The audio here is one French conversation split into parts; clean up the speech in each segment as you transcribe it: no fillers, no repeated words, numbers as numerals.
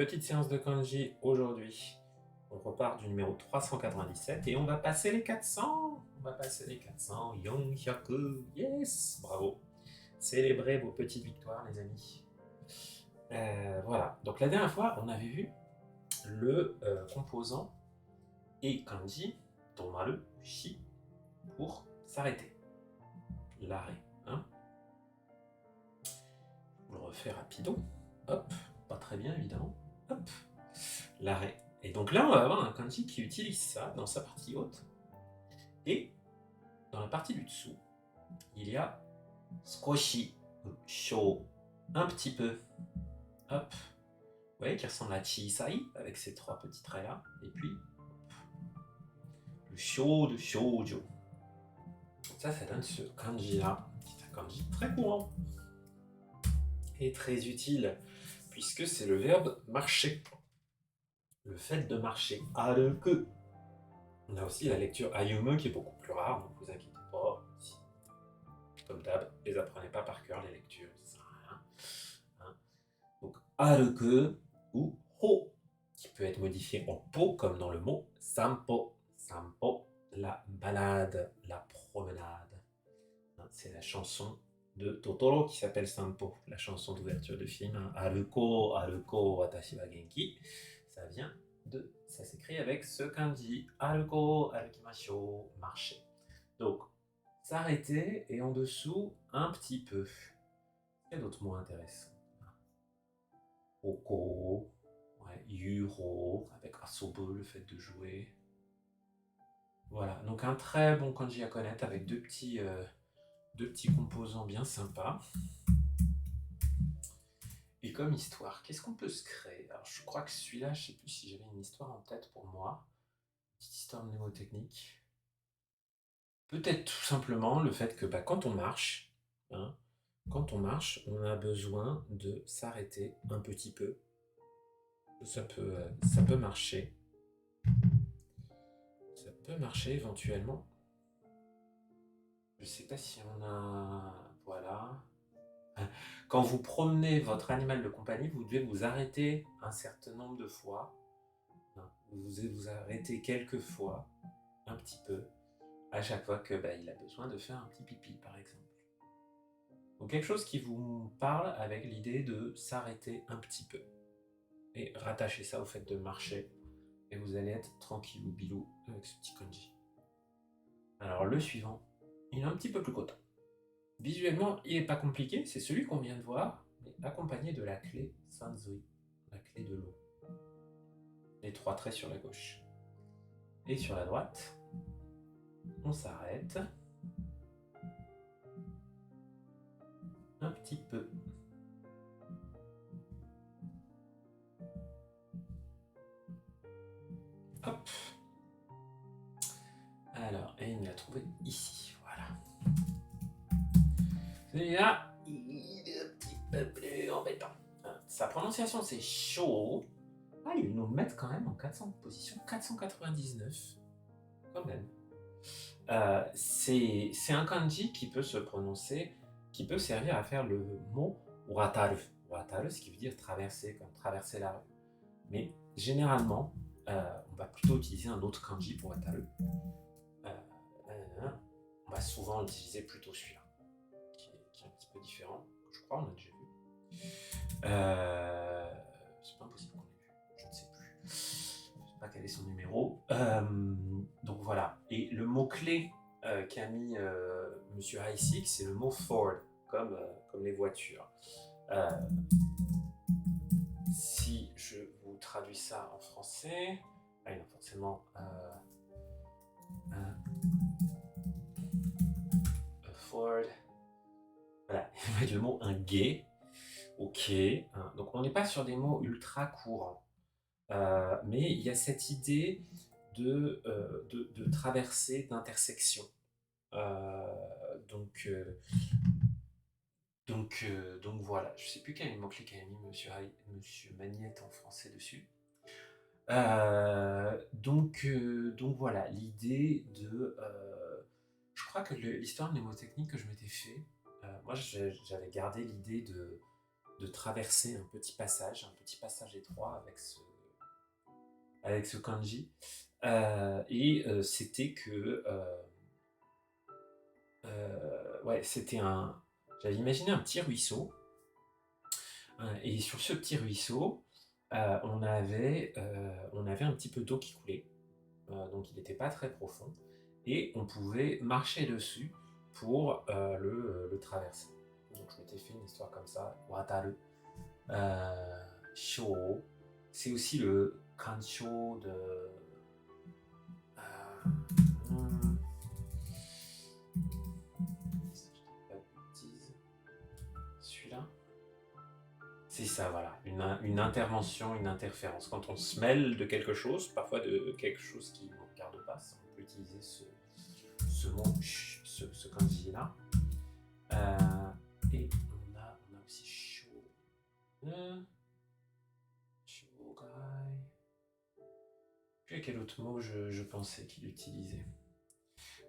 petite séance de kanji aujourd'hui. On repart du numéro 397 et on va passer les 400. On va passer les 400. Yonhyaku. Yes, bravo. Célébrez vos petites victoires, les amis. Voilà. Donc la dernière fois, on avait vu le composant et kanji, tomaru, shi, pour s'arrêter. L'arrêt. Hein. Je le refais rapido. Hop. Pas très bien, évidemment. Hop. L'arrêt. Et donc là, on va avoir un kanji qui utilise ça dans sa partie haute. Et dans la partie du dessous, il y a skoshi, sho, un petit peu. Hop. Vous voyez, qui ressemble à chisai, avec ces trois petits traits là. Et puis, le sho de shoujo. Ça donne ce kanji là. C'est un kanji très courant. Et très utile, puisque c'est le verbe marcher. Le fait de marcher. Aruku. On a aussi la lecture ayumu qui est beaucoup plus rare, donc vous inquiétez pas. Comme d'hab, les apprenez pas par cœur les lectures, ça sert à rien. Hein. Donc aruku ou ho, qui peut être modifié en po comme dans le mot sampo. Sampo, la balade, la promenade. Hein, c'est la chanson de Totoro qui s'appelle Sampo, la chanson d'ouverture de film. Hein. Aruko, aruko, watashi wa genki. Ça s'écrit avec ce kanji. Aruko, arukimashou, marcher. Donc, s'arrêter et en dessous, un petit peu. Il y a d'autres mots intéressants. Oko, ouais, yuro, avec asobu, le fait de jouer. Voilà, donc un très bon kanji à connaître avec deux petits composants bien sympas. Et comme histoire, qu'est-ce qu'on peut se créer? Alors je crois que celui-là, je ne sais plus si j'avais une histoire en tête pour moi. Petite histoire mnémotechnique. Peut-être tout simplement le fait que quand on marche, hein, on a besoin de s'arrêter un petit peu. Ça peut marcher. Ça peut marcher éventuellement. Je ne sais pas si on a... Voilà. Quand vous promenez votre animal de compagnie, vous devez vous arrêter un certain nombre de fois. Vous devez vous arrêter quelques fois, un petit peu, à chaque fois que il a besoin de faire un petit pipi, par exemple. Donc quelque chose qui vous parle avec l'idée de s'arrêter un petit peu. Et rattachez ça au fait de marcher. Et vous allez être tranquille ou bilou avec ce petit kanji. Alors le suivant, il est un petit peu plus coton. Visuellement, il n'est pas compliqué, c'est celui qu'on vient de voir, mais accompagné de la clé Sanzui, la clé de l'eau. Les trois traits sur la gauche. Et sur la droite, on s'arrête un petit peu. Hop. Alors, et il me l'a trouvé ici, voilà. Celui-là, il est un petit peu plus embêtant. Sa prononciation, c'est chaud. Ah, ils nous le mettent quand même en position 499. Quand même. C'est un kanji qui peut se prononcer, qui peut servir à faire le mot wataru. Wataru, ce qui veut dire traverser, comme traverser la rue. Mais généralement, on va plutôt utiliser un autre kanji pour wataru. On va souvent utiliser plutôt celui-là, qui est un petit peu différent. Je crois, on a déjà vu. C'est pas impossible qu'on l'ait vu, je ne sais plus. Je ne sais pas quel est son numéro. Donc voilà. Et le mot-clé qu'a mis Monsieur Heissig, c'est le mot Ford, comme les voitures. Si je vous traduis ça en français, il y a forcément Ford. Voilà, avec le mot un gay. Ok. Donc on n'est pas sur des mots ultra courants. Mais il y a cette idée de traversée, d'intersection. Donc voilà, je ne sais plus quel est le mot-clé qu'a mis Monsieur Magnette en français dessus. Donc voilà, l'idée de... je crois que l'histoire mnémotechnique que je m'étais fait, moi j'avais gardé l'idée de traverser un petit passage étroit avec ce kanji. C'était que ouais, j'avais imaginé un petit ruisseau, et sur ce petit ruisseau, on avait un petit peu d'eau qui coulait, donc il n'était pas très profond, et on pouvait marcher dessus pour le traverser. Donc je m'étais fait une histoire comme ça, Wataru. Shō, c'est aussi le kanshō de. Hmm, si je dis pas de bêtises. Celui-là, c'est ça, voilà, une intervention, une interférence. Quand on se mêle de quelque chose, parfois de quelque chose qui ne nous regarde pas, on peut utiliser ce mot, ce kanji-là. Et on a aussi shō. Shogai. Puis à quel autre mot je pensais qu'il utilisait.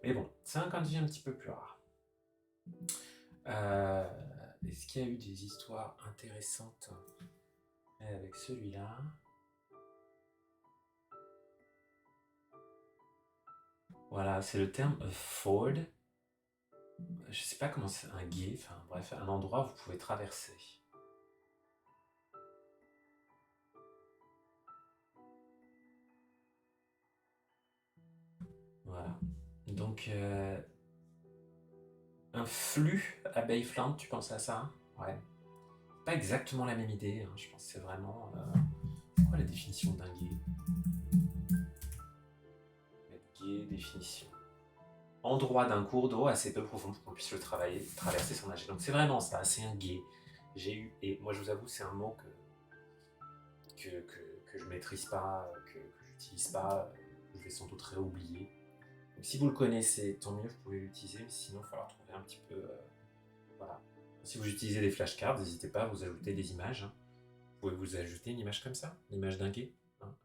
Mais bon, c'est un kanji un petit peu plus rare. Est-ce qu'il y a eu des histoires intéressantes avec celui-là? Voilà, c'est le terme ford. Je sais pas comment c'est, un gué, enfin bref, un endroit où vous pouvez traverser. Voilà. Donc, un flux à Bayfland, tu penses à ça? Ouais. Pas exactement la même idée, hein. Je pense que c'est vraiment. C'est quoi la définition d'un gué? Gué, définition. Endroit d'un cours d'eau assez peu profond pour qu'on puisse le traverser sans nager. Donc c'est vraiment ça, c'est un gué. Et moi je vous avoue, c'est un mot que je maîtrise pas, que j'utilise pas, je vais sans doute réoublier. Donc si vous le connaissez, tant mieux, vous pouvez l'utiliser, mais sinon il va falloir trouver un petit peu. Voilà. Si vous utilisez des flashcards, n'hésitez pas à vous ajouter des images. Hein. Vous pouvez vous ajouter une image comme ça, l'image d'un gué. Hein,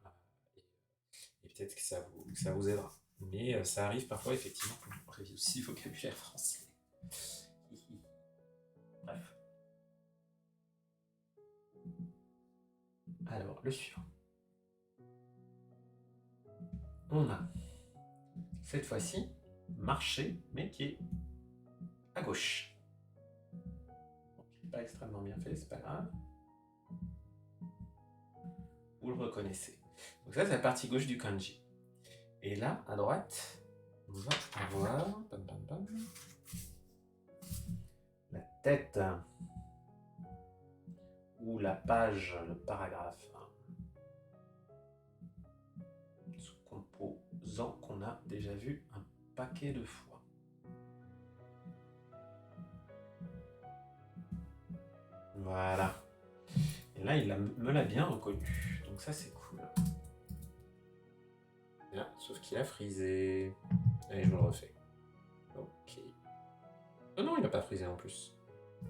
et peut-être que ça vous aidera. Mais ça arrive parfois, effectivement, qu'on révise aussi le vocabulaire français. Bref. Alors, le suivant. On a, cette fois-ci, marché, mais qui est à gauche. Bon, pas extrêmement bien fait, c'est pas grave. Vous le reconnaissez. Donc ça, c'est la partie gauche du kanji. Et là, à droite, on va avoir la tête ou la page, le paragraphe, ce composant qu'on a déjà vu un paquet de fois. Voilà. Et là, il me l'a bien reconnu. Donc ça, c'est cool. Là, sauf qu'il a frisé. Allez, je vous le refais. Ok. Oh non, il n'a pas frisé en plus.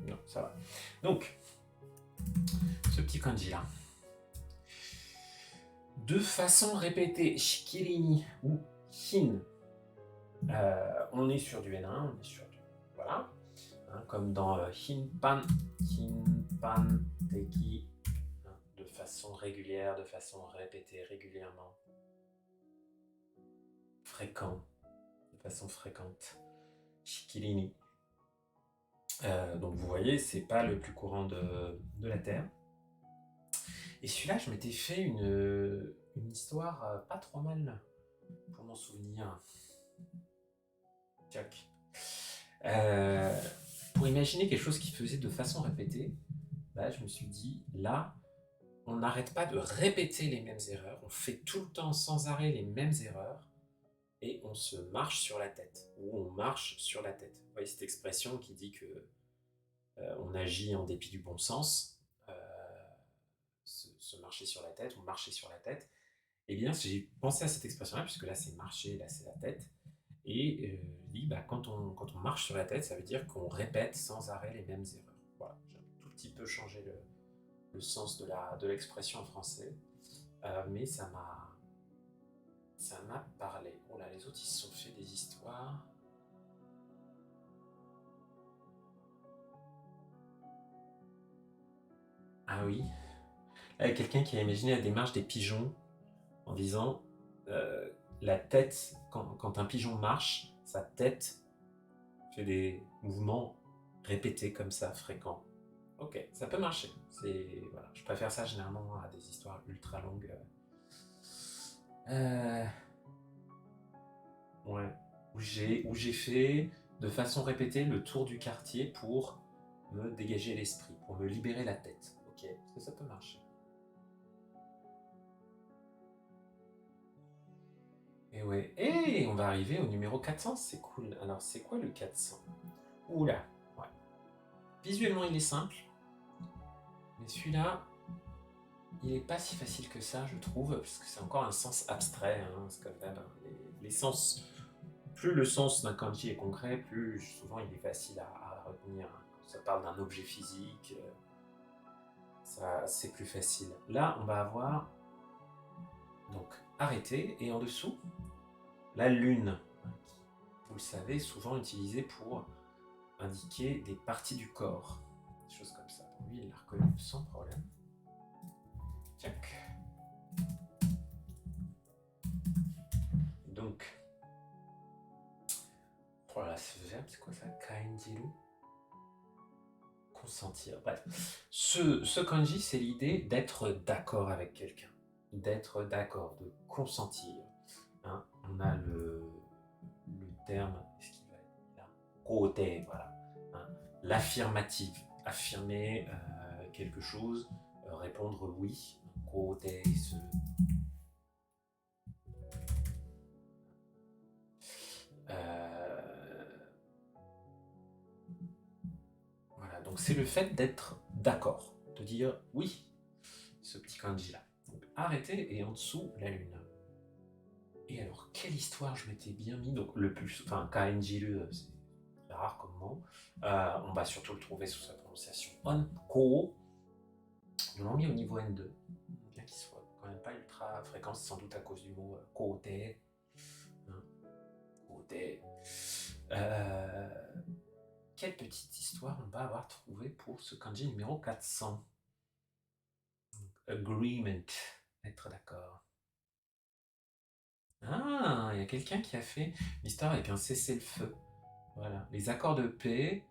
Non, ça va. Donc, ce petit kanji là. De façon répétée, shikirini ou hin. On est sur du N1, on est sur du. Voilà. Hein, comme dans hinpan, teki. Hein, de façon régulière, de façon répétée régulièrement. Fréquent, de façon fréquente. Shikirini. Donc vous voyez, c'est pas le plus courant de la Terre. Et celui-là, je m'étais fait une histoire pas trop mal pour m'en souvenir. Jack. Pour imaginer quelque chose qui faisait de façon répétée, bah, je me suis dit, là, on n'arrête pas de répéter les mêmes erreurs, on fait tout le temps sans arrêt les mêmes erreurs, et on se marche sur la tête, ou on marche sur la tête. Vous voyez cette expression qui dit que on agit en dépit du bon sens, se marcher sur la tête, ou marcher sur la tête. Eh bien, j'ai pensé à cette expression-là, puisque là c'est marcher, là c'est la tête, et je dis, bah, quand on marche sur la tête, ça veut dire qu'on répète sans arrêt les mêmes erreurs. Voilà, j'ai un tout petit peu changé le sens de l'expression en français, mais ça m'a parlé. Oh là, les autres, ils se sont fait des histoires. Ah oui. Là, il y a quelqu'un qui a imaginé la démarche des pigeons en disant la tête, quand un pigeon marche, sa tête fait des mouvements répétés comme ça, fréquents. Ok, ça peut marcher. Voilà. Je préfère ça généralement à des histoires ultra longues. Euh, ouais. Où j'ai fait de façon répétée le tour du quartier pour me dégager l'esprit, pour me libérer la tête. Ok, est-ce que ça peut marcher? Et ouais. Et on va arriver au numéro 400, c'est cool. Alors, c'est quoi le 400? Oula, ouais. Visuellement, il est simple, mais celui-là, il est pas si facile que ça, je trouve, parce que c'est encore un sens abstrait, hein, c'est comme d'hab, hein. Les sens, plus le sens d'un kanji est concret, plus souvent il est facile à retenir, hein. Quand ça parle d'un objet physique, ça, c'est plus facile. Là, on va avoir donc arrêter, et en dessous, la lune, hein, qui, vous le savez, est souvent utilisée pour indiquer des parties du corps, des choses comme ça. Bon, lui, il l'a reconnu sans problème. Tac. Donc, voilà, ce verbe, c'est quoi ça? Kainjiru? Consentir. Bref. Ce kanji, c'est l'idée d'être d'accord avec quelqu'un. D'être d'accord, de consentir. Hein, on a le terme, est-ce qu'il va être là? Kote, voilà. Hein, l'affirmative. Affirmer quelque chose, répondre oui. Kote, ce. Euh, Voilà, donc c'est le fait d'être d'accord, de dire oui, ce petit kanji-là. Donc arrêtez et en dessous la lune. Et alors, quelle histoire je m'étais bien mis. Donc le plus, enfin kanji, c'est très rare comme mot. On va surtout le trouver sous sa prononciation on-ko. Ils l'ont mis au niveau N2. Bien qu'il soit quand même pas ultra fréquent, c'est sans doute à cause du mot kote. Hein, kote. Euh, Quelle petite histoire on va avoir trouvé pour ce kanji numéro 400? Agreement, être d'accord. Ah, il y a quelqu'un qui a fait une histoire avec un cessez-le-feu. Voilà, les accords de paix,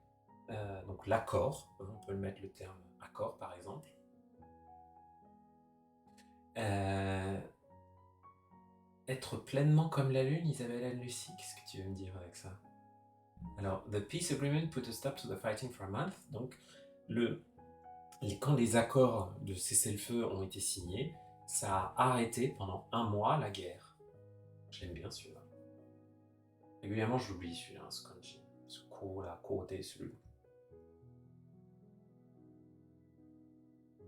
donc l'accord, on peut le mettre le terme accord par exemple. Euh, Être pleinement comme la lune, Isabelle Anne-Lucie, qu'est-ce que tu veux me dire avec ça? Alors, the peace agreement put a stop to the fighting for a month. Donc, quand les accords de cessez-le-feu ont été signés, ça a arrêté pendant un mois la guerre. J'aime bien celui-là. Régulièrement, je l'oublie celui-là, ce kanji. Ce ko, là, kote, celui-là.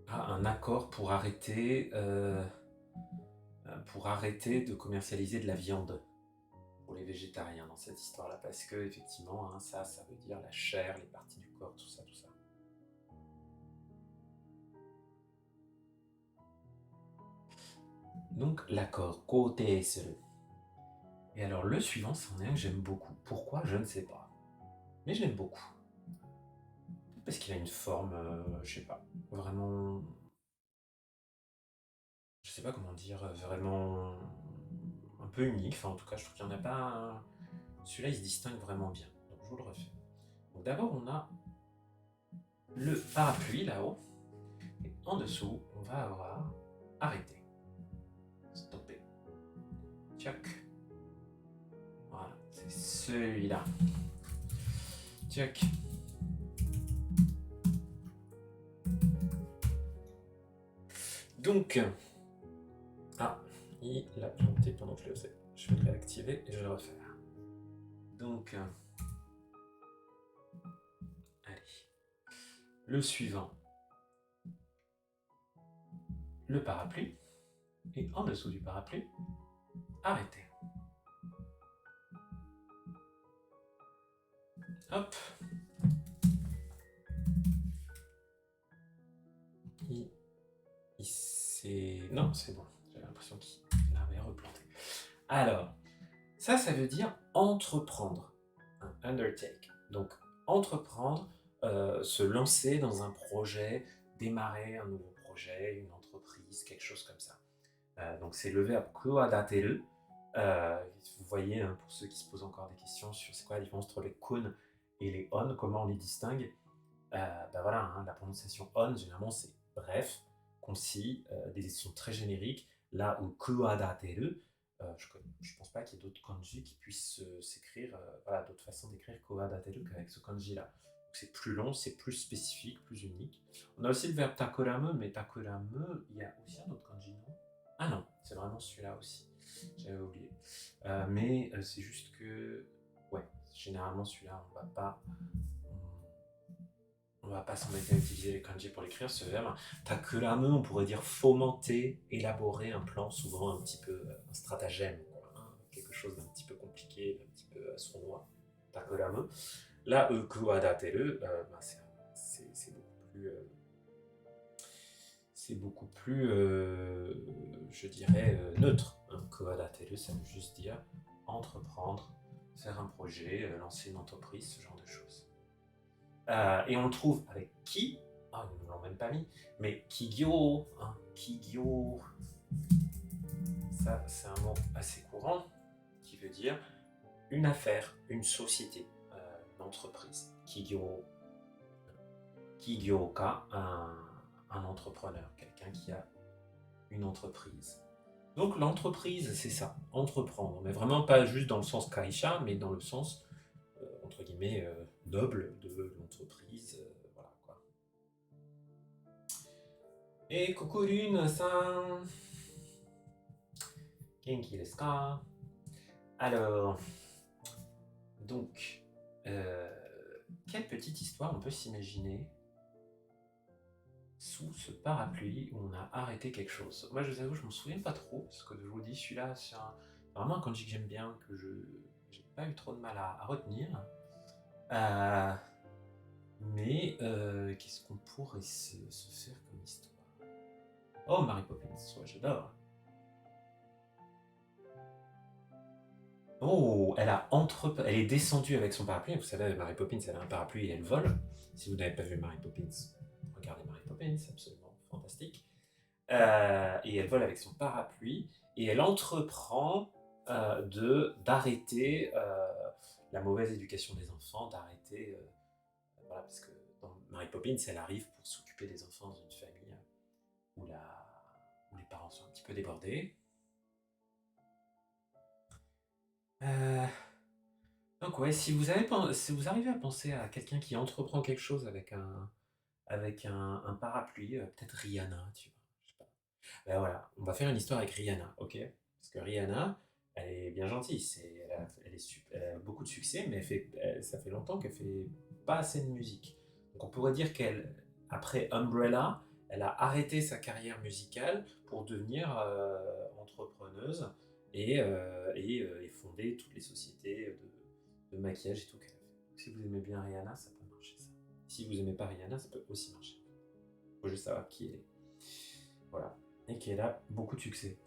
Ah, un accord pour arrêter de commercialiser de la viande pour les végétariens dans cette histoire-là. Parce que, effectivement, hein, ça veut dire la chair, les parties du corps, tout ça, tout ça. Donc, l'accord, kote, celui. Et alors, le suivant, c'en est un que j'aime beaucoup. Pourquoi? Je ne sais pas. Mais je l'aime beaucoup. Parce qu'il a une forme, je sais pas, vraiment, je sais pas comment dire, vraiment un peu unique. Enfin, en tout cas, je trouve qu'il n'y en a pas un. Celui-là, il se distingue vraiment bien. Donc, je vous le refais. Donc, d'abord, on a le parapluie là-haut. Et en dessous, on va avoir arrêter, stopper. Tchac. Voilà, c'est celui-là. Tchac. Donc, ah, il a planté pendant que je le faisais. Je vais le réactiver et je vais le refaire. Donc, allez. Le suivant, le parapluie. Et en dessous du parapluie, arrêter. Hop. Il s'est... Non, c'est bon. J'avais l'impression qu'il avait replanté. Alors, ça veut dire entreprendre. Undertake. Donc, entreprendre, se lancer dans un projet démarrer un nouveau projet, une entreprise, quelque chose comme ça. Donc c'est le verbe koadateru. Vous voyez, hein, pour ceux qui se posent encore des questions sur c'est quoi la différence entre les kun et les on, comment on les distingue. Voilà, hein, la prononciation on, généralement c'est bref, concis, des sons très génériques. Là où koadateru, je pense pas qu'il y ait d'autres kanji qui puissent s'écrire, voilà, d'autres façons d'écrire koadateru qu'avec ce kanji-là. Donc c'est plus long, c'est plus spécifique, plus unique. On a aussi le verbe takurame, mais takurame, il y a aussi un autre kanji, non? Ah non, c'est vraiment celui-là aussi. J'avais oublié. Mais c'est juste que, ouais, généralement celui-là, on va pas s'embêter à utiliser les kanji pour l'écrire, ce verbe. Takurame, on pourrait dire fomenter, élaborer un plan, souvent un petit peu un stratagème, quoi, hein, quelque chose d'un petit peu compliqué, d'un petit peu sournois. Takurame. Là, kuadateru, c'est beaucoup plus. C'est beaucoup plus, je dirais, neutre. Hein. Kuadateru, ça veut juste dire entreprendre, faire un projet, lancer une entreprise, ce genre de choses. Et on le trouve avec qui, ils ne l'ont même pas mis, mais kigyo, hein, kigyo, ça c'est un mot assez courant qui veut dire une affaire, une société, une entreprise. Kigyo, kigyoka, un entrepreneur, quelqu'un qui a une entreprise. Donc l'entreprise, c'est ça, entreprendre, mais vraiment pas juste dans le sens kaisha, mais dans le sens, entre guillemets, noble de l'entreprise, voilà quoi. Et Kokurune-san, genki desu ka? Alors, donc, quelle petite histoire on peut s'imaginer sous ce parapluie où on a arrêté quelque chose? Moi, je vous avoue, je m'en souviens pas trop, parce que je vous dis, celui-là, c'est vraiment un kanji que j'aime bien, que j'ai pas eu trop de mal à retenir. Mais qu'est-ce qu'on pourrait se faire comme histoire? Oh, Mary Poppins, ouais, j'adore. Oh, elle est descendue avec son parapluie. Vous savez, Mary Poppins, elle a un parapluie et elle vole. Si vous n'avez pas vu Mary Poppins, regardez Mary Poppins, c'est absolument fantastique. Et elle vole avec son parapluie et elle entreprend d'arrêter la mauvaise éducation des enfants, d'arrêter, voilà, parce que dans Mary Poppins, elle arrive pour s'occuper des enfants dans une famille où les parents sont un petit peu débordés. Donc ouais, si vous arrivez à penser à quelqu'un qui entreprend quelque chose avec un parapluie, peut-être Rihanna, tu vois, je sais pas. Ben voilà, on va faire une histoire avec Rihanna, ok? Parce que Rihanna, elle est bien gentille, elle a beaucoup de succès, mais ça fait longtemps qu'elle fait pas assez de musique. Donc on pourrait dire après Umbrella, elle a arrêté sa carrière musicale pour devenir entrepreneuse et fonder toutes les sociétés de maquillage et tout qu'elle a fait. Donc, si vous aimez bien Rihanna, ça peut marcher ça. Si vous aimez pas Rihanna, ça peut aussi marcher. Faut juste savoir qui elle est. Voilà. Et qu'elle a beaucoup de succès.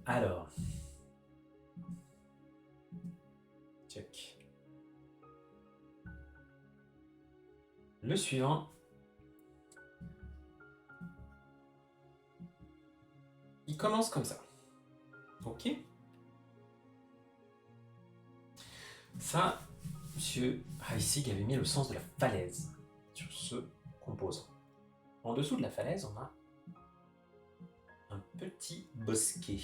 Alors. Check. Le suivant. Il commence comme ça. Ok? Ça, monsieur Heissig avait mis le sens de la falaise sur ce composant. En dessous de la falaise, on a un petit bosquet,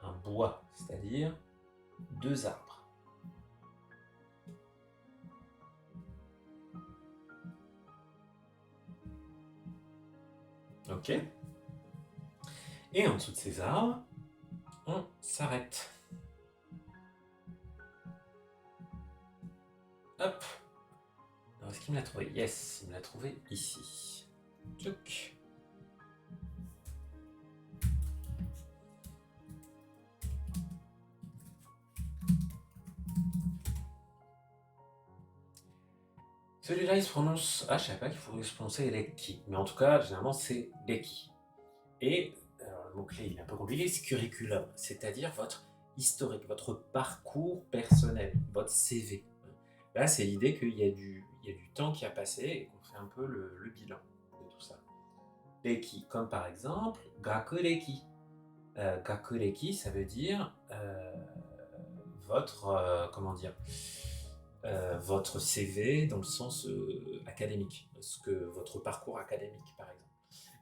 un bois, c'est-à-dire 2 arbres. Ok? Et en dessous de ces arbres, on s'arrête. Hop. Alors, est-ce qu'il me l'a trouvé? Yes, il me l'a trouvé ici. Tchouk. Celui-là, il se prononce... Ah, je savais pas qu'il faudrait se prononcer Lekki. Mais en tout cas, généralement, c'est Lekki. Et alors, le mot-clé, il est un peu compliqué, c'est curriculum. C'est-à-dire votre historique, votre parcours personnel, votre CV. Là, c'est l'idée qu'il y a du temps qui a passé et qu'on fait un peu le bilan de tout ça. Reki, comme par exemple Gakureki. Gakureki, ça veut dire votre, votre CV dans le sens académique, votre parcours académique, par exemple.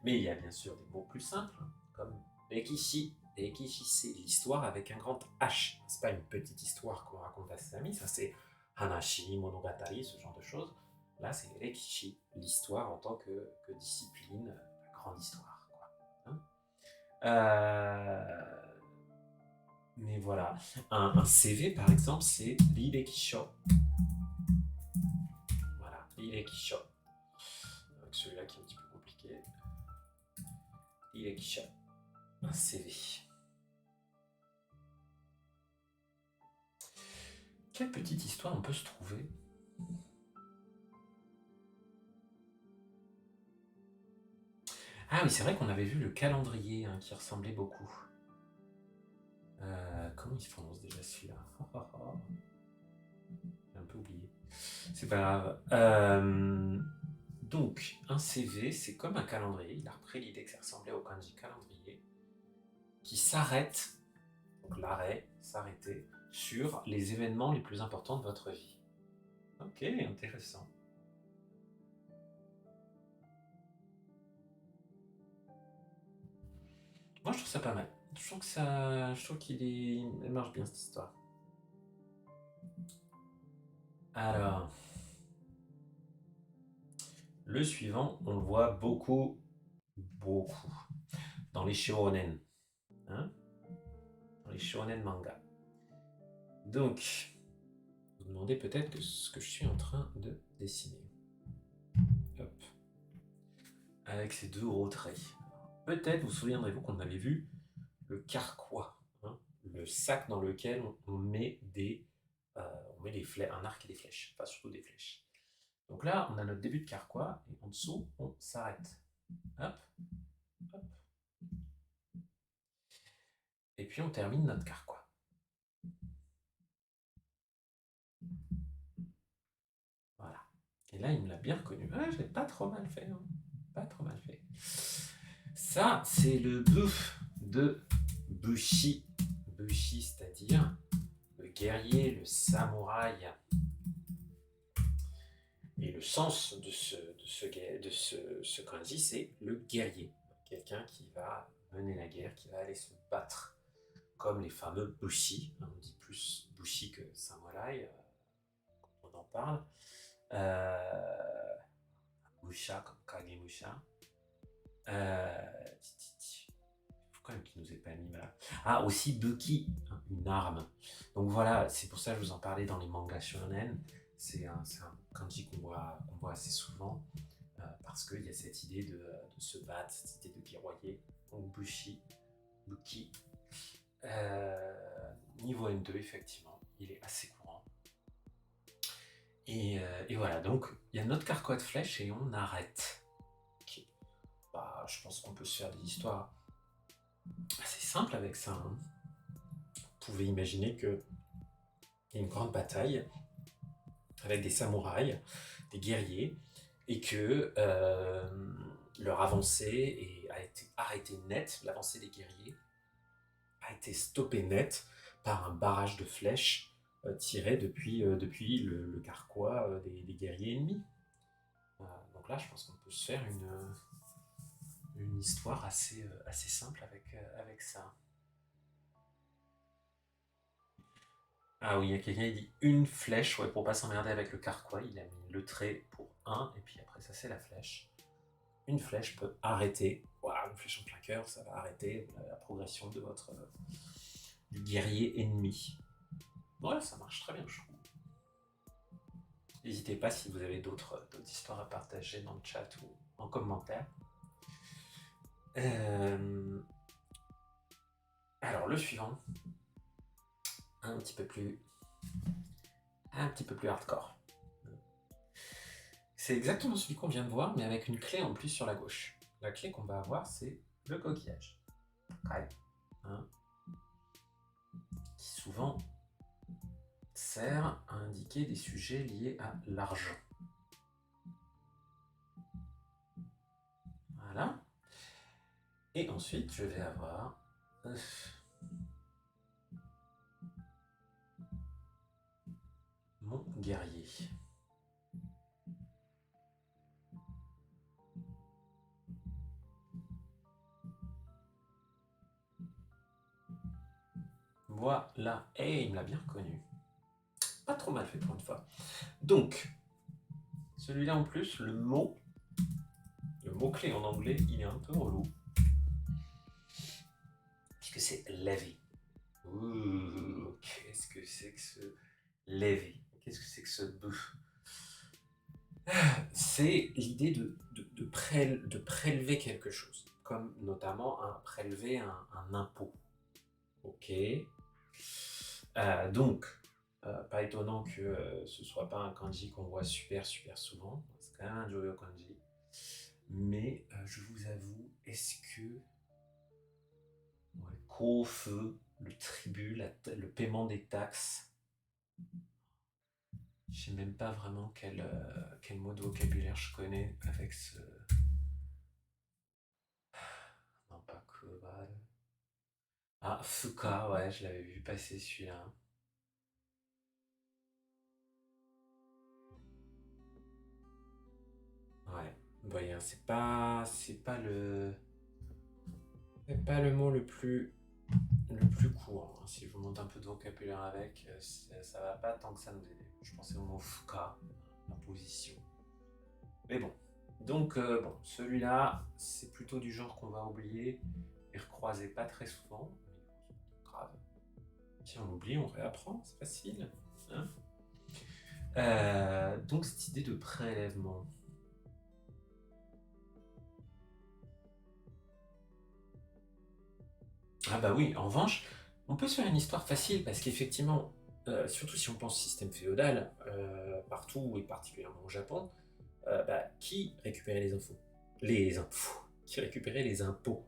Mais il y a bien sûr des mots plus simples, comme Rekishi. Rekishi, c'est l'histoire avec un grand H. C'est pas une petite histoire qu'on raconte à ses amis, ça c'est Hanashi, Monogatari, ce genre de choses. Là, c'est Rekishi, l'histoire en tant que discipline, la grande histoire, quoi. Hein. Mais voilà, un CV par exemple, c'est Rirekisho. Voilà, Rirekisho. Avec celui-là qui est un petit peu compliqué. Rirekisho. Un CV. Quelle petite histoire on peut se trouver? Ah oui, c'est vrai qu'on avait vu le calendrier hein, qui ressemblait beaucoup. Comment il se prononce déjà celui-là? J'ai un peu oublié. C'est pas grave. Donc, un CV, c'est comme un calendrier. Il a repris l'idée que ça ressemblait au kanji calendrier, qui s'arrête, donc l'arrêt, s'arrêter, sur les événements les plus importants de votre vie. Ok, intéressant. Moi, je trouve ça pas mal. Je trouve elle marche bien cette histoire. Alors, le suivant, on le voit beaucoup, beaucoup dans les shonen, hein, dans les shonen manga. Donc, vous vous demandez peut-être ce que je suis en train de dessiner. Hop. Avec ces deux gros traits. Peut-être vous souviendrez-vous qu'on avait vu le carquois, hein, le sac dans lequel on met un arc et des flèches, enfin surtout des flèches. Donc là, on a notre début de carquois et en dessous, on s'arrête. Hop, hop. Et puis on termine notre carquois. Voilà. Et là, il me l'a bien reconnu. Ah, j'ai pas trop mal fait. Hein. Pas trop mal fait. Ça, c'est le buff de Bushi. Bushi, c'est-à-dire le guerrier, le samouraï. Et le sens de ce kanji, c'est le guerrier. Quelqu'un qui va mener la guerre, qui va aller se battre. Comme les fameux Bushi. On dit plus Bushi que samouraï quand on en parle. Musha comme Kagemusha. Il faut quand même qu'il nous ait pas mis là. Ah, aussi Buki, hein, une arme. Donc voilà, c'est pour ça que je vous en parlais dans les mangas shonen. C'est un kanji qu'on voit assez souvent. Parce qu'il y a cette idée de se battre, cette idée de guerroyer. Donc Bushi, Buki. Niveau N2, effectivement, il est assez courant. Et voilà, donc il y a notre carquois de flèche et on arrête. Okay. Bah, je pense qu'on peut se faire des histoires assez simples avec ça. Hein. Vous pouvez imaginer qu'il y a une grande bataille avec des samouraïs, des guerriers, et que leur avancée a été arrêtée net, l'avancée des guerriers a été stoppée net par un barrage de flèches tiré depuis le carquois des guerriers ennemis. Donc là, je pense qu'on peut se faire une histoire assez simple avec ça. Ah oui, il y a quelqu'un qui dit une flèche, ouais, pour pas s'emmerder avec le carquois, il a mis le trait pour 1, et puis après ça c'est la flèche. Une flèche peut arrêter, voilà, une flèche en plein cœur, ça va arrêter la progression de votre du guerrier ennemi. Ouais, ça marche très bien, je trouve. N'hésitez pas si vous avez d'autres histoires à partager dans le chat ou en commentaire. Alors le suivant, un petit peu plus hardcore. C'est exactement celui qu'on vient de voir, mais avec une clé en plus sur la gauche. La clé qu'on va avoir, c'est le coquillage. Ouais. Hein, qui souvent sert à indiquer des sujets liés à l'argent. Voilà. Et ensuite, je vais avoir mon guerrier. Voilà. Et il me l'a bien reconnu. Pas trop mal fait pour une fois. Donc, celui-là en plus, le mot-clé en anglais, il est un peu relou. Puisque c'est lever. Ouh, qu'est-ce que c'est que ce lever? Qu'est-ce que c'est que ce bœuf? C'est l'idée de prélever quelque chose, comme notamment prélever un impôt. Ok. Donc, pas étonnant que ce soit pas un kanji qu'on voit super souvent. C'est quand même un Joyo kanji. Mais je vous avoue, est-ce que ouais, Kofu, le tribut, le paiement des taxes, je sais même pas vraiment quel mot de vocabulaire je connais avec ce. Non, pas Kobal. Ah, Fuka, ouais, je l'avais vu passer celui-là. Ouais. Voyez, c'est pas le mot le plus court, hein. Si je vous monte un peu de vocabulaire avec, ça va pas tant que ça nous aider. Je pensais au mot fuka, la position. Mais bon. Donc, bon, celui-là, c'est plutôt du genre qu'on va oublier et recroiser pas très souvent. Mais bon, grave. Si on l'oublie, on réapprend, c'est facile. Hein. Donc, cette idée de prélèvement. Ah bah oui, en revanche, on peut se faire une histoire facile parce qu'effectivement, surtout si on pense système féodal, partout et particulièrement au Japon, qui récupérait les infos? Les infos. Qui récupérait les impôts?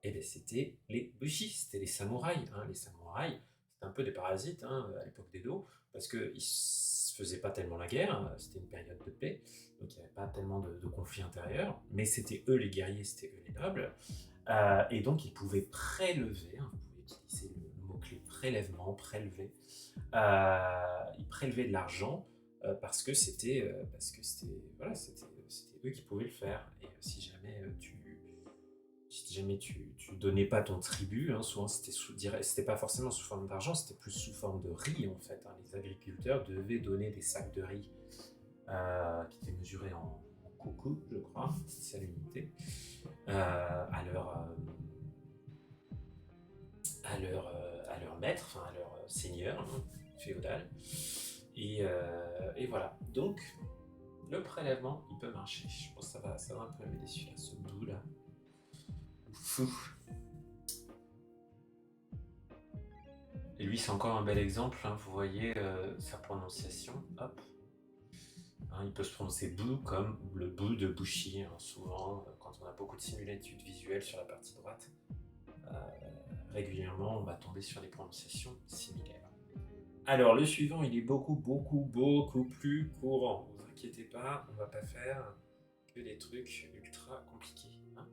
Eh bien, c'était les bushi, c'était les samouraïs. Hein. Les samouraïs, c'était un peu des parasites hein, à l'époque d'Edo, parce qu'ils ne se faisaient pas tellement la guerre, hein, c'était une période de paix, donc il n'y avait pas tellement de conflits intérieurs, mais c'était eux les guerriers, c'était eux les nobles, et donc ils pouvaient prélever, hein, vous pouvez utiliser le mot-clé prélèvement, prélever, ils prélevaient de l'argent parce que voilà, c'était eux qui pouvaient le faire. Et si jamais tu donnais pas ton tribut, hein, souvent c'était pas forcément sous forme d'argent, c'était plus sous forme de riz en fait. Hein. Les agriculteurs devaient donner des sacs de riz qui étaient mesurés en coco, je crois, c'est ça l'unité, à leur maître, enfin à leur seigneur hein, féodal. Et voilà. Donc, le prélèvement, il peut marcher. Je pense que ça va un peu m'aider celui-là, ce bout là. Fou. Et lui, c'est encore un bel exemple. Hein, vous voyez sa prononciation. Hop. Hein, il peut se prononcer bou comme le bou de Bushi. Hein, souvent, quand on a beaucoup de similitudes visuelles sur la partie droite, euh, régulièrement, on va tomber sur des prononciations similaires. Alors, le suivant, il est beaucoup plus courant. Ne vous inquiétez pas, on va pas faire que des trucs ultra compliqués. Hein.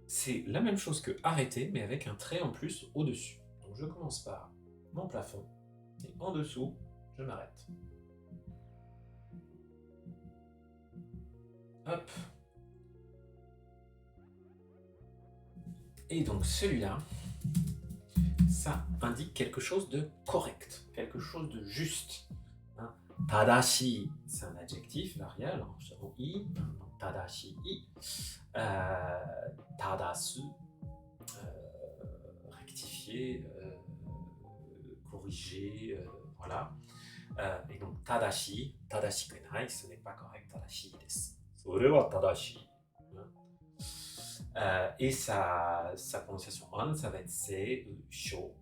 C'est la même chose que arrêter, mais avec un trait en plus au-dessus. Donc, je commence par mon plafond, et en dessous, je m'arrête. Hop. Et donc, celui-là, ça indique quelque chose de correct, quelque chose de juste. Hein. Tadashi, c'est un adjectif variable, en second i, donc tadashi i. Tadasu, rectifier, corriger, voilà. Et donc tadashi, tadashi kenai, ce n'est pas correct, tadashi desu. Sore wa tadashi. Et sa prononciation on, ça va être se, sho.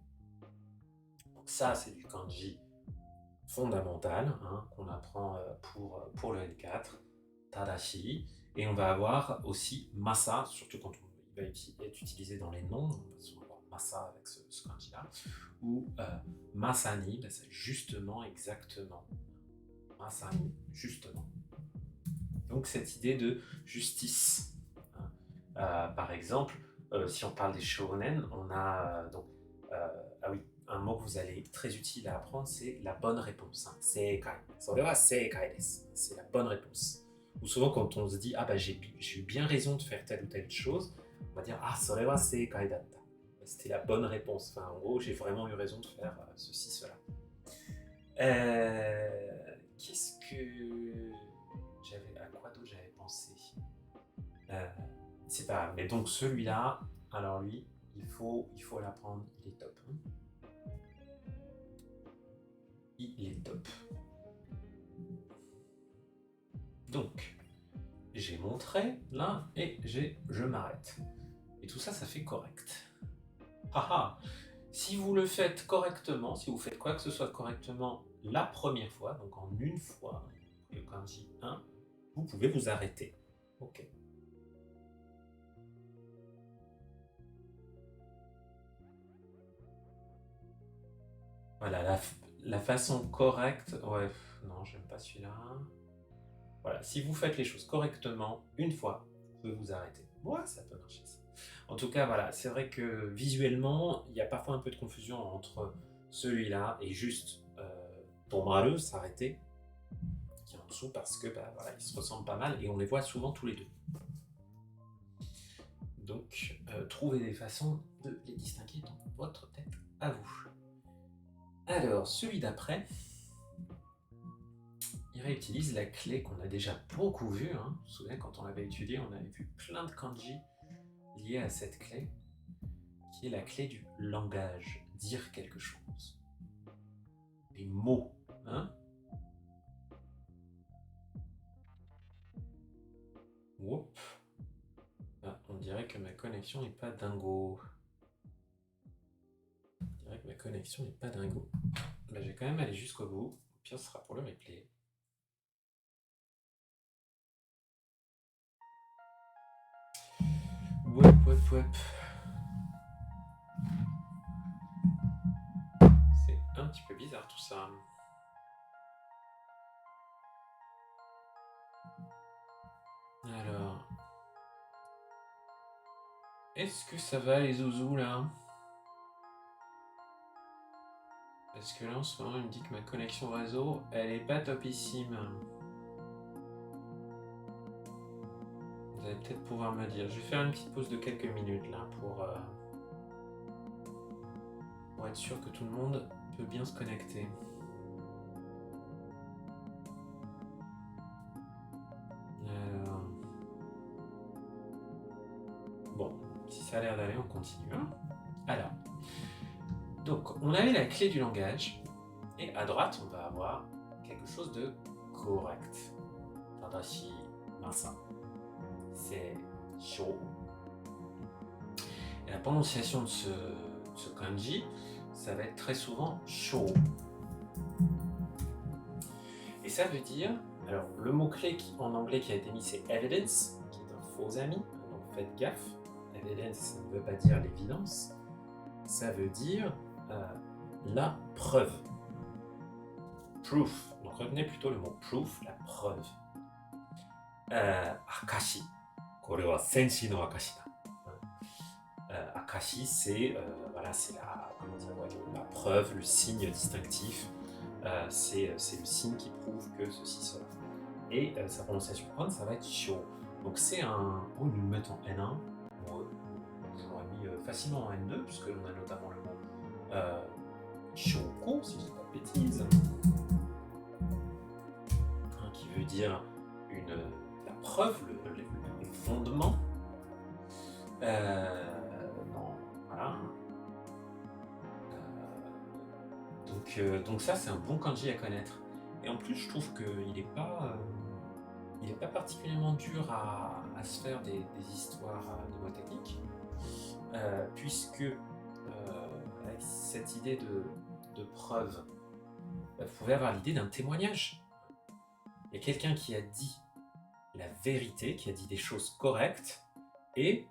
Donc ça, c'est du kanji fondamental hein, qu'on apprend pour le N4, Tadashi. Et on va avoir aussi Masa, surtout quand il va être utilisé dans les noms, on va avoir Masa avec ce kanji-là, ou Masani, ben c'est justement, exactement. Masani, justement. Donc cette idée de justice. Hein. Par exemple, si on parle des shonen, on a ah oui, un mot que vous allez très utile à apprendre, c'est la bonne réponse. Hein. Seikai. Ça va, seikai desu. C'est la bonne réponse. Ou souvent, quand on se dit ah bah j'ai eu bien raison de faire telle ou telle chose, on va dire ah ça va, seikai datta. C'était la bonne réponse. Enfin, en gros, j'ai vraiment eu raison de faire ceci, cela. Qu'est-ce que j'avais à quoi d'autre j'avais pensé euh, C'est pas grave. Mais donc celui-là, alors lui, il faut l'apprendre. Il est top. Hein. Il est top. Donc, j'ai mon trait là et je m'arrête. Et tout ça, ça fait correct. Haha. Si vous le faites correctement, si vous faites quoi que ce soit correctement la première fois, donc en une fois, le kanji 1, vous pouvez vous arrêter. Ok. Voilà, la façon correcte. Ouais, non, j'aime pas celui-là. Voilà, si vous faites les choses correctement, une fois, vous pouvez vous arrêter. Ouais, ça peut marcher ça. En tout cas, voilà, c'est vrai que visuellement, il y a parfois un peu de confusion entre celui-là et juste Tommaru, s'arrêter, qui est en dessous parce que bah, voilà, ils se ressemblent pas mal et on les voit souvent tous les deux. Donc, trouvez des façons de les distinguer dans votre tête à vous. Alors, celui d'après, il réutilise la clé qu'on a déjà beaucoup vue. Hein. Vous vous souvenez, quand on l'avait étudié, on avait vu plein de kanji liés à cette clé, qui est la clé du langage, dire quelque chose. Les mots, hein. Whoop. Ah, on dirait que ma connexion n'est pas dingo. On dirait que ma connexion n'est pas dingo. Bah, je vais quand même aller jusqu'au bout. Au pire, ce sera pour le replay. Wep. C'est un petit peu bizarre tout ça. Alors, est-ce que ça va les zouzous là? Parce que là en ce moment il me dit que ma connexion réseau elle est pas topissime. Vous allez peut-être pouvoir me dire. Je vais faire une petite pause de quelques minutes là pour être sûr que tout le monde peut bien se connecter. Alors... Bon, si ça a l'air d'aller, on continue. Hein. Alors, donc on avait la clé du langage et à droite on va avoir quelque chose de correct. Tadashi masa. C'est chaud. Et la prononciation de ce kanji, ça va être très souvent chaud. Et ça veut dire, alors le mot-clé en anglais qui a été mis c'est evidence, qui est un faux ami, donc faites gaffe. Evidence, ça ne veut pas dire l'évidence, ça veut dire la preuve. Proof, donc retenez plutôt le mot proof, la preuve. Akashi, これは戦士の証だ。Akashi, c'est voilà, c'est la preuve, le signe distinctif. C'est le signe qui prouve que ceci, cela. Et sa prononciation on, ça va être sho. Donc c'est un. Oh, ils nous le mettent en N1. Bon, j'aurais mis facilement en N2, puisque on a notamment le mot shoko, si je dis pas de bêtises, hein, qui veut dire la preuve, le fondement. Non, voilà. Donc ça, c'est un bon kanji à connaître. Et en plus, je trouve qu'il n'est pas, particulièrement dur à se faire des histoires mnémotechniques, puisque avec cette idée de preuve, vous pouvez avoir l'idée d'un témoignage. Il y a quelqu'un qui a dit la vérité, qui a dit des choses correctes, et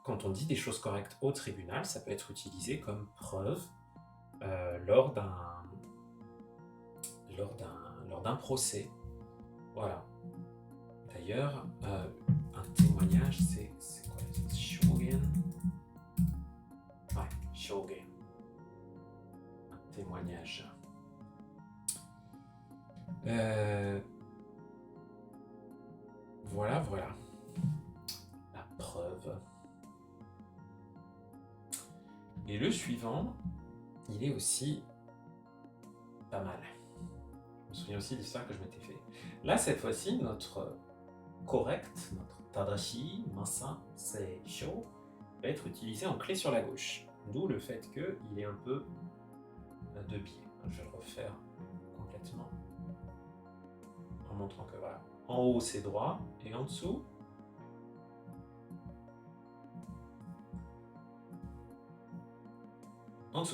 quand on dit des choses correctes au tribunal, ça peut être utilisé comme preuve lors d'un procès. Voilà. D'ailleurs, un témoignage, c'est quoi Shogun. Ouais, Shogun. Un témoignage. Voilà, voilà. La preuve. Et le suivant, il est aussi pas mal. Je me souviens aussi de l'histoire que je m'étais fait. Là, cette fois-ci, notre correct, notre Tadashi, Masa, Seisho, va être utilisé en clé sur la gauche. D'où le fait qu'il est un peu de biais. Je vais le refaire complètement en montrant que voilà. En haut, c'est droit, et en dessous,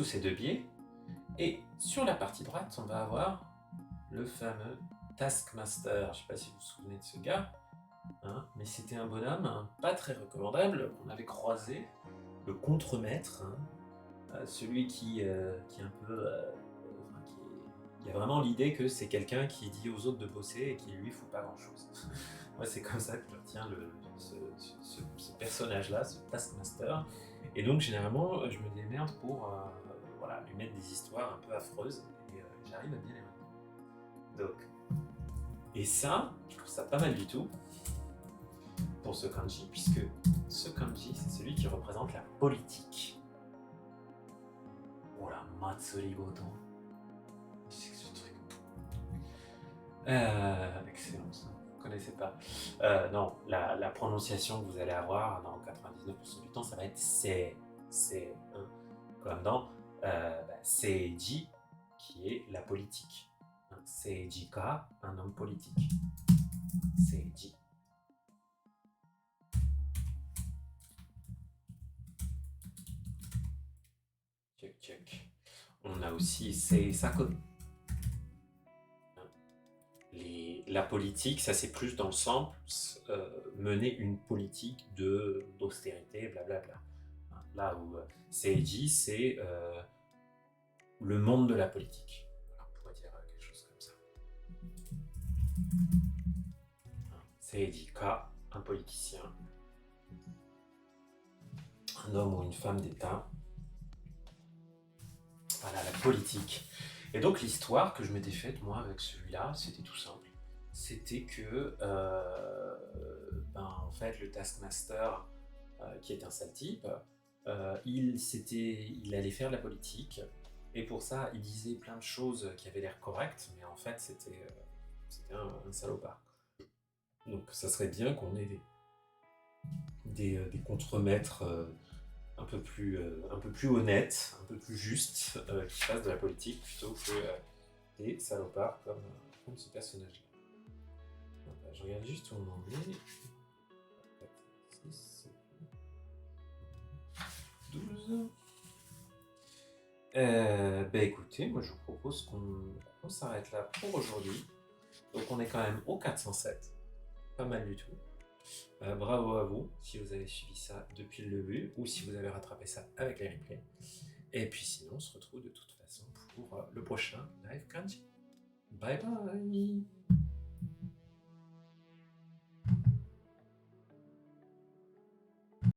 c'est deux biais. Et sur la partie droite, on va avoir le fameux Taskmaster. Je ne sais pas si vous vous souvenez de ce gars, hein, mais c'était un bonhomme pas très recommandable. On avait croisé le contremaître, hein, celui qui est un peu... il y a vraiment l'idée que c'est quelqu'un qui dit aux autres de bosser et qui lui fout pas grand-chose. Moi, c'est comme ça que je retiens ce personnage-là, ce Taskmaster. Et donc, généralement, je me démerde pour voilà, lui mettre des histoires un peu affreuses. Et j'arrive à bien les mettre. Donc, et ça, je trouve ça pas mal du tout pour ce kanji, puisque ce kanji, c'est celui qui représente la politique. Oh la Matsuri Goto. C'est que ce truc. Excellent ça. Vous connaissez pas. Non, la prononciation que vous allez avoir dans 99% du temps, ça va être c'est, hein, comme dans Seiji, qui est la politique. Hein, Seijika, un homme politique. Seiji. Check, check. On a aussi Seisaku. La politique, ça c'est plus dans le sens mener une politique d'austérité, blablabla. Là où Seiji, c'est le monde de la politique. Alors, on pourrait dire quelque chose comme ça. Seiji Ka, un politicien, un homme ou une femme d'État. Voilà, la politique. Et donc l'histoire que je m'étais faite, moi, avec celui-là, c'était tout simple. C'était que, en fait, le Taskmaster, qui est un sale type, il allait faire de la politique, et pour ça, il disait plein de choses qui avaient l'air correctes, mais en fait, c'était un salopard. Donc ça serait bien qu'on ait des contremaîtres un peu plus honnêtes, un peu plus justes, qui fassent de la politique plutôt que des salopards comme ce personnage-là. Je regarde juste où on en est. 6, 12. Écoutez, moi je vous propose qu'on s'arrête là pour aujourd'hui. Donc on est quand même au 407. Pas mal du tout. Bravo à vous si vous avez suivi ça depuis le début ou si vous avez rattrapé ça avec les replays. Et puis sinon, on se retrouve de toute façon pour le prochain live kanji. Bye bye.